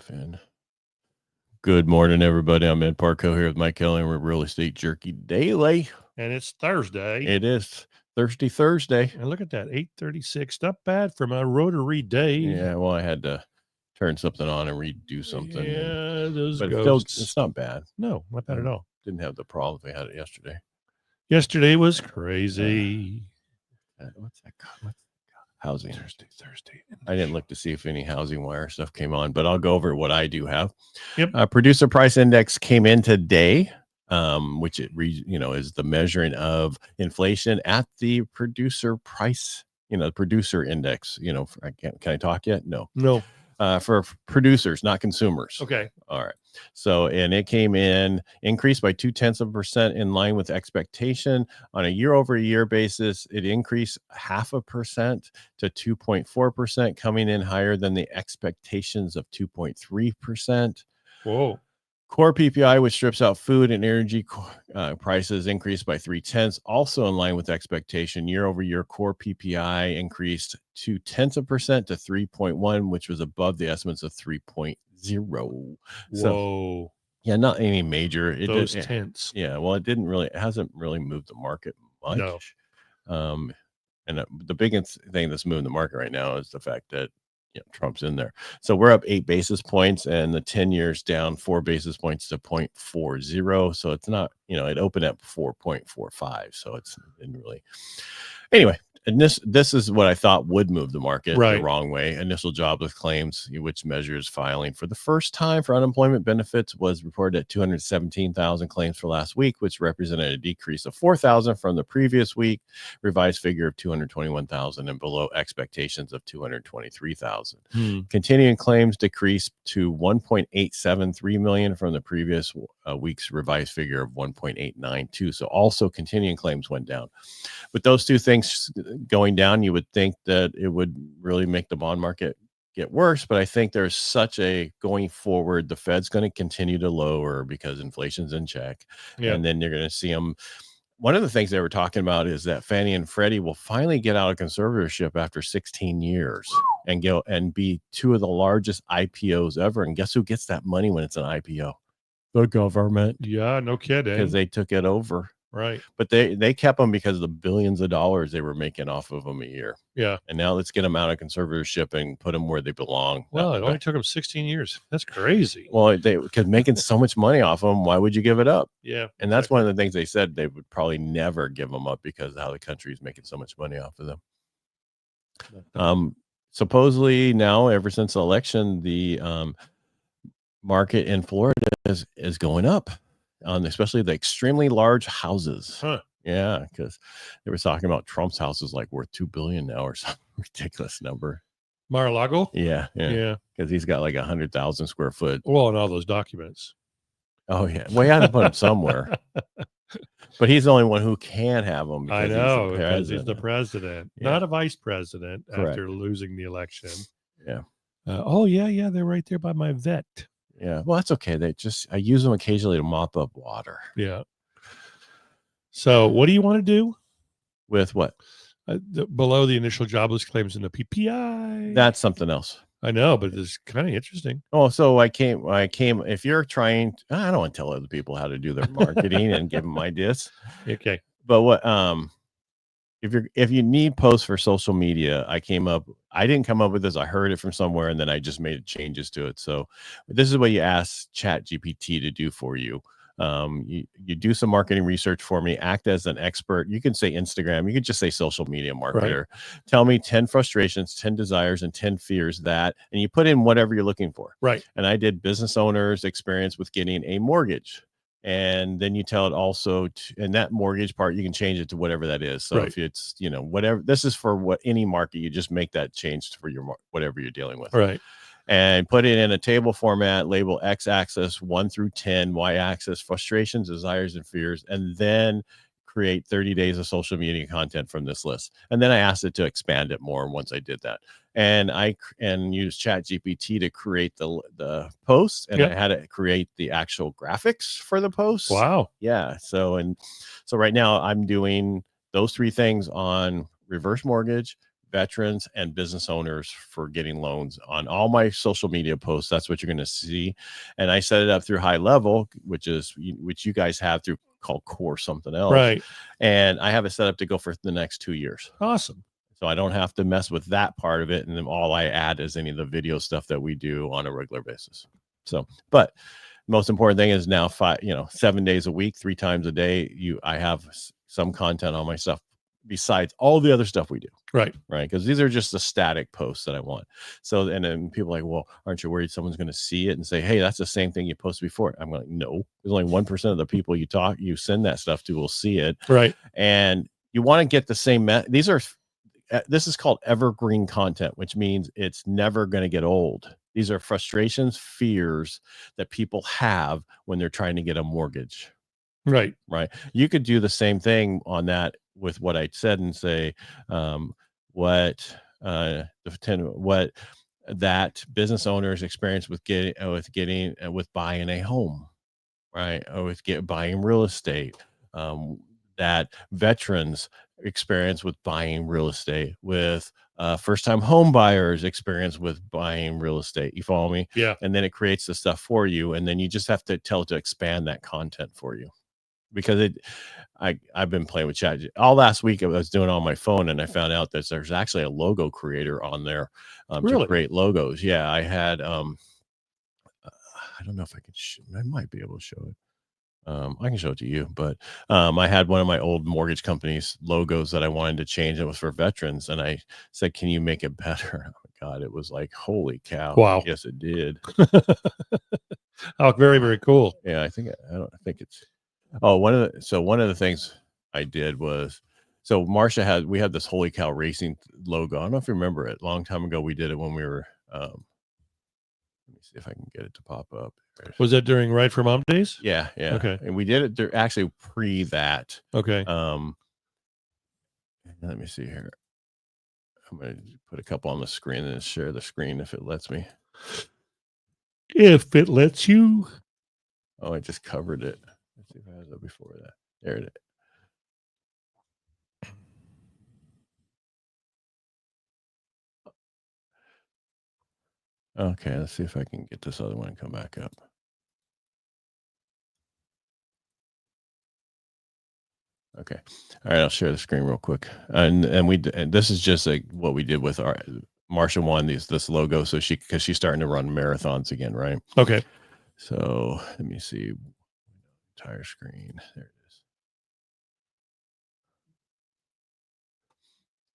stuff in. Good morning, everybody. I'm Ed Parcaut here with Mike Kelly, and we're Real Estate Jerky Daily. And it's Thursday. It is Thirsty Thursday. And look at that, 8:36. Not bad for my rotary day. Yeah, well, I had to turn something on and redo something. Yeah, those but ghosts. It's not bad. No, not bad at all. Didn't have the problems we had it yesterday. Yesterday was crazy. What's that? Housing. Thursday. I didn't look to see if any housing wire stuff came on, but I'll go over what I do have. Yep. Producer price index came in today, which is the measuring of inflation at the producer price, producer index. Can I talk yet? No. For producers, not consumers. Okay. All right. So, and it came in, increased by 0.2% in line with expectation. On a year-over-year basis, it increased 0.5% to 2.4%, coming in higher than the expectations of 2.3%. Whoa. Core PPI, which strips out food and energy prices, increased by 0.3%, also in line with expectation. Year-over-year core PPI increased 0.2% to 3.1%, which was above the estimates of 3.0%. Whoa. So, yeah, not any major. Those tenths. Yeah, well, it hasn't really moved the market much. No. And the biggest thing that's moving the market right now is the fact that Trump's in there. So we're up 8 basis points, and the 10 years down 4 basis points to 0.40. So it's not, it opened at 4.45. So it didn't really. Anyway, and this is what I thought would move the market the wrong way. Initial jobless claims, which measures filing for the first time for unemployment benefits, was reported at 217,000 claims for last week, which represented a decrease of 4,000 from the previous week. Revised figure of 221,000 and below expectations of 223,000. Continuing claims decreased to 1.873 million from the previous week's revised figure of 1.892. So also continuing claims went down. With those two things going down, you would think that it would really make the bond market get worse, but I think there's such a going forward, the Fed's going to continue to lower because inflation's in check. And then you're going to see them. One of the things they were talking about is that Fannie and Freddie will finally get out of conservatorship after 16 years and go and be two of the largest IPOs ever. And guess who gets that money when it's an IPO? The government. Yeah, no kidding. Because they took it over. Right. But they kept them because of the billions of dollars they were making off of them a year. Yeah. And now let's get them out of conservatorship and put them where they belong. Well, it only took them 16 years. That's crazy. Well, because making so much money off them, why would you give it up? Yeah. And that's one of the things they said they would probably never give them up because of how the country is making so much money off of them. Supposedly now, ever since the election, the market in Florida is going up. Especially the extremely large houses. Huh. Yeah, because they were talking about Trump's house is like worth $2 billion now or some ridiculous number. Mar-a-Lago? Yeah. Because he's got like 100,000 square foot. Well, and all those documents. Oh yeah, well, you had to put them somewhere. But he's the only one who can have them. I know, because he's the president, not a vice president. Correct. After losing the election. Yeah. They're right there by my vet. Yeah, well, that's okay. I use them occasionally to mop up water. Yeah. So what do you want to do with what? Below the initial jobless claims in the PPI. That's something else. I know, but it's kind of interesting. Oh, so I came. If you're trying, I don't want to tell other people how to do their marketing and give them ideas. Okay. But what? If you need posts for social media, I didn't come up with this. I heard it from somewhere, and then I just made changes to it. So this is what you ask ChatGPT to do for you. You do some marketing research for me, act as an expert. You can say Instagram. You could just say social media marketer. Right. Tell me 10 frustrations, 10 desires, and 10 fears and you put in whatever you're looking for. Right. And I did business owners' experience with getting a mortgage. And then you tell it also, and that mortgage part, you can change it to whatever that is. So if it's, whatever, this is for any market, you just make that change for your whatever you're dealing with. Right. And put it in a table format, label x-axis 1 through 10, y-axis frustrations, desires, and fears, and then create 30 days of social media content from this list. And then I asked it to expand it more once I did that. And I used ChatGPT to create the posts, and I had it create the actual graphics for the posts. Wow. Yeah. So right now I'm doing those 3 things on reverse mortgage, veterans and business owners for getting loans on all my social media posts. That's what you're going to see. And I set it up through High Level, which you guys have through called Core something else. Right. And I have it set up to go for the next 2 years. Awesome. So I don't have to mess with that part of it. And then all I add is any of the video stuff that we do on a regular basis. So, but most important thing is now 7 days a week, 3 times a day, I have some content on my stuff besides all the other stuff we do. Right. Because these are just the static posts that I want. So, and then people are like, well, aren't you worried someone's going to see it and say, hey, that's the same thing you posted before? I'm like, no, there's only 1% of the people you send that stuff to will see it. Right. And you want to get the same, this is called evergreen content, which means it's never going to get old. These are frustrations, fears that people have when they're trying to get a mortgage. Right. You could do the same thing on that with what I said and say, what that business owners experience with buying a home, right? Or with buying real estate, that veterans experience with buying real estate, with first-time home buyers experience with buying real estate. You follow me? Yeah. And then it creates the stuff for you, and then you just have to tell it to expand that content for you. Because I've been playing with chat all last week. I was doing it on my phone, and I found out that there's actually a logo creator on there to create logos. Yeah, I had I don't know if I can. I might be able to show it. I can show it to you, but I had one of my old mortgage company's logos that I wanted to change. It was for veterans, and I said, "Can you make it better?" Oh my God, it was like, holy cow! Wow. Yes, it did. Oh, very, very cool. Yeah, I don't think it's. Oh, one of the things I did was, so Marsha we had this Holy Cow Racing logo. I don't know if you remember it. A long time ago, we did it when we were. Let me see if I can get it to pop up. Was that during Ride for Mom days? Yeah. Okay. And we did it actually pre that. Okay. Let me see here. I'm going to put a couple on the screen and share the screen if it lets me. If it lets you. Oh, I just covered it. Let's see if I had that before that. There it is. Okay, let's see if I can get this other one and come back up. Okay. All right, I'll share the screen real quick. And this is just what we did with our Marsha won this logo, so because she's starting to run marathons again, right? Okay. So let me see. Entire screen. There it is.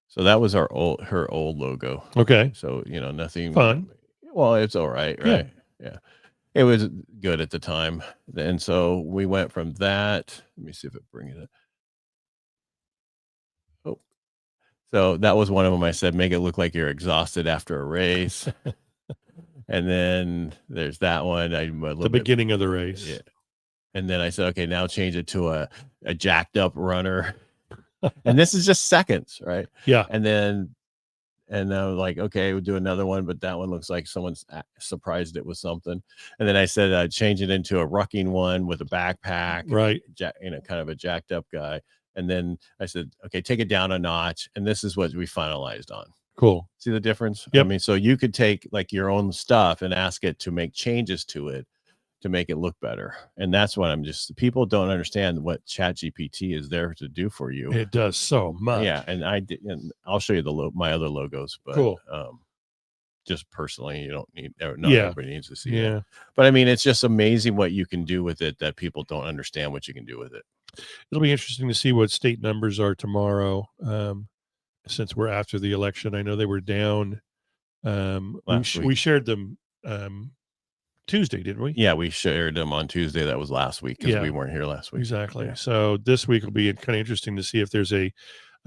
So that was her old logo. Okay. So nothing fun. Well, it's all right, right? Yeah. It was good at the time. And so we went from that. Let me see if it brings it. Oh. So that was one of them. I said, make it look like you're exhausted after a race. And then there's that one. The beginning of the race. Yeah. And then I said, okay, now change it to a jacked up runner. And this is just seconds, right? Yeah. And I was like, okay, we'll do another one, but that one looks like someone's surprised it was something. And then I said, I'd change it into a rucking one with a backpack, right? Kind of a jacked up guy. And then I said, okay, take it down a notch. And this is what we finalized on. Cool. See the difference? Yep. I mean, so you could take like your own stuff and ask it to make changes to it to make it look better. And that's what people don't understand what ChatGPT is there to do for you. It does so much. Yeah. And I'll show you my other logos, but cool. Just personally, you don't need, everybody needs to see it. But I mean, it's just amazing what you can do with it that people don't understand what you can do with it. It'll be interesting to see what state numbers are tomorrow. Since we're after the election, I know they were down. We shared them Tuesday, didn't we? Yeah, we shared them on Tuesday. That was last week because we weren't here last week. Exactly. Yeah. So this week will be kind of interesting to see if there's a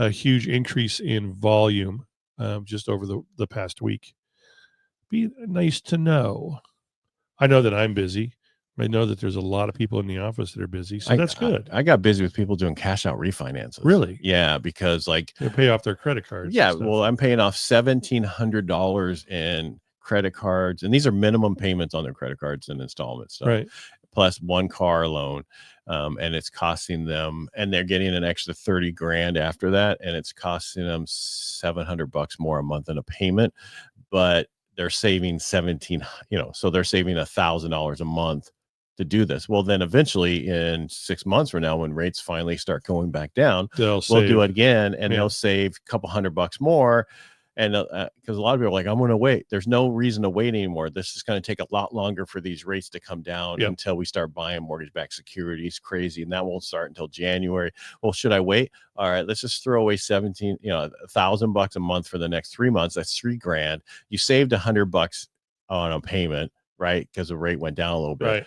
huge increase in volume just over the past week. Be nice to know. I know that I'm busy. I know that there's a lot of people in the office that are busy, so that's good. I got busy with people doing cash out refinances. Really? Yeah, because they pay off their credit cards. Yeah, well, I'm paying off $1,700 in credit cards, and these are minimum payments on their credit cards and installment stuff. Right. plus one car loan. And it's costing them, and they're getting an extra 30 grand after that. And it's costing them $700 more a month in a payment, but they're saving 17, so they're saving $1,000 a month to do this. Well, then eventually in 6 months from now, when rates finally start going back down, we'll do it again, and they'll save a couple $100 more. And because a lot of people are like, I'm going to wait. There's no reason to wait anymore. This is going to take a lot longer for these rates to come down until we start buying mortgage-backed securities. Crazy. And that won't start until January. Well, should I wait? All right, let's just throw away $1,000 a month for the next 3 months. That's $3,000. You saved $100 on a payment, right? Because the rate went down a little bit. Right.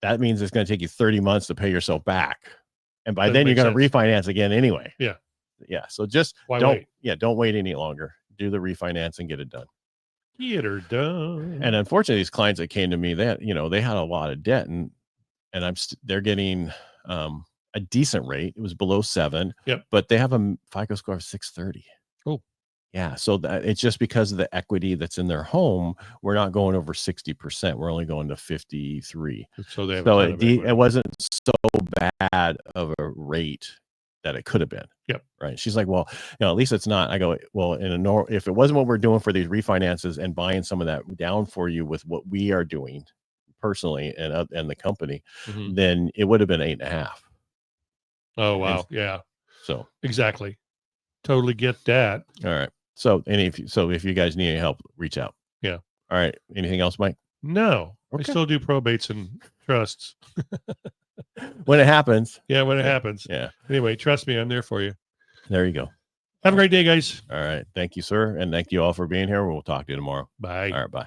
That means it's going to take you 30 months to pay yourself back. And by then you're going to refinance again anyway. Yeah. Yeah. So just don't wait any longer. Do the refinance and get it done. Get her done. And unfortunately, these clients that came to me, they had a lot of debt, and they're getting a decent rate. It was below 7, but they have a FICO score of 630. Oh, yeah. So that it's just because of the equity that's in their home. We're not going over 60%. We're only going to 53. So they have it wasn't so bad of a rate that it could have been. Yep. Right. She's like, well, at least it's not. I go, well, if it wasn't what we're doing for these refinances and buying some of that down for you with what we are doing personally and the company, then it would have been 8.5. Oh, wow. Yeah. So exactly. Totally get that. All right. So, if you guys need any help, reach out. Yeah. All right. Anything else, Mike? No. Okay. I still do probates and trusts. When it happens. Yeah, when it happens. Yeah. Anyway, trust me, I'm there for you. There you go. Have a great day, guys. All right. Thank you, sir. And thank you all for being here. We'll talk to you tomorrow. Bye. All right. Bye.